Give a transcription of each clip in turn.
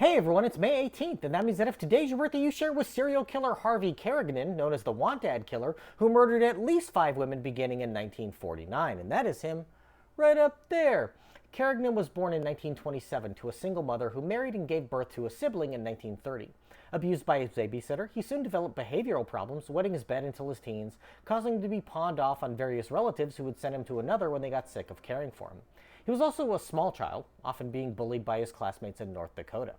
Hey everyone, it's May 18th, and that means that if today's your birthday, you share with serial killer Harvey Carignan, known as the Want-Ad Killer, who murdered at least 5 women beginning in 1949, and that is him right up there. Carignan was born in 1927 to a single mother who married and gave birth to a sibling in 1930. Abused by his babysitter, he soon developed behavioral problems, wetting his bed until his teens, causing him to be pawned off on various relatives who would send him to another when they got sick of caring for him. He was also a small child, often being bullied by his classmates in North Dakota.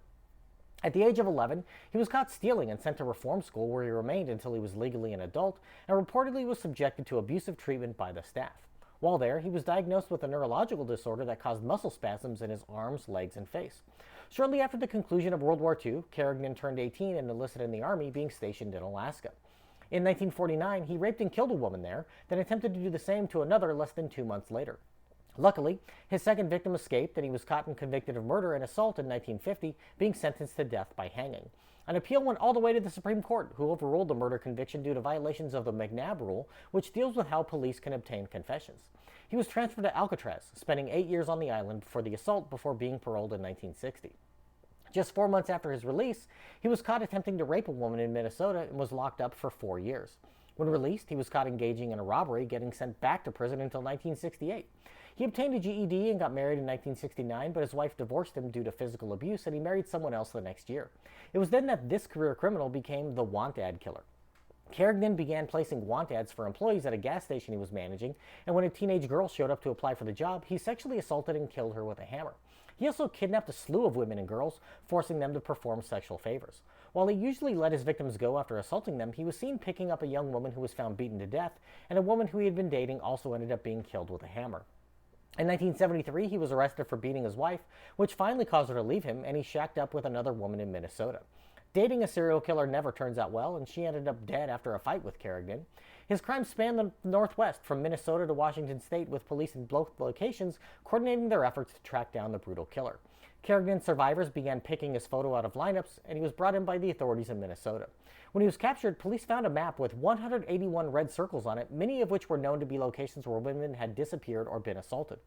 At the age of 11, he was caught stealing and sent to reform school where he remained until he was legally an adult and reportedly was subjected to abusive treatment by the staff. While there, he was diagnosed with a neurological disorder that caused muscle spasms in his arms, legs, and face. Shortly after the conclusion of World War II, Carignan turned 18 and enlisted in the Army, being stationed in Alaska. In 1949, he raped and killed a woman there, then attempted to do the same to another less than 2 months later. Luckily, his second victim escaped, and he was caught and convicted of murder and assault in 1950, being sentenced to death by hanging. An appeal went all the way to the Supreme Court, who overruled the murder conviction due to violations of the McNabb Rule, which deals with how police can obtain confessions. He was transferred to Alcatraz, spending 8 years on the island for the assault before being paroled in 1960. Just 4 months after his release, he was caught attempting to rape a woman in Minnesota and was locked up for 4 years. When released, he was caught engaging in a robbery, getting sent back to prison until 1968. He obtained a GED and got married in 1969, but his wife divorced him due to physical abuse, and he married someone else the next year. It was then that this career criminal became the Want-Ad Killer. Carignan began placing want ads for employees at a gas station he was managing, and when a teenage girl showed up to apply for the job, he sexually assaulted and killed her with a hammer. He also kidnapped a slew of women and girls, forcing them to perform sexual favors. While he usually let his victims go after assaulting them, he was seen picking up a young woman who was found beaten to death, and a woman who he had been dating also ended up being killed with a hammer. In 1973, he was arrested for beating his wife, which finally caused her to leave him, and he shacked up with another woman in Minnesota. Dating a serial killer never turns out well, and she ended up dead after a fight with Carignan. His crimes spanned the Northwest, from Minnesota to Washington State, with police in both locations coordinating their efforts to track down the brutal killer. Carignan's survivors began picking his photo out of lineups, and he was brought in by the authorities in Minnesota. When he was captured, police found a map with 181 red circles on it, many of which were known to be locations where women had disappeared or been assaulted.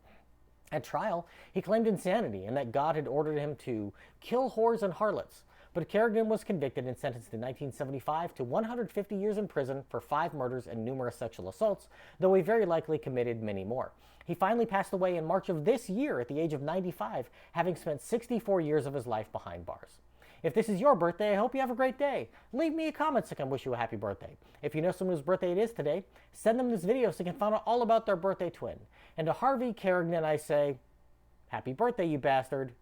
At trial, he claimed insanity and that God had ordered him to kill whores and harlots. But Carignan was convicted and sentenced in 1975 to 150 years in prison for 5 murders and numerous sexual assaults, though he very likely committed many more. He finally passed away in March of this year at the age of 95, having spent 64 years of his life behind bars. If this is your birthday, I hope you have a great day. Leave me a comment so I can wish you a happy birthday. If you know someone whose birthday it is today, send them this video so you can find out all about their birthday twin. And to Harvey Carignan, I say, happy birthday, you bastard.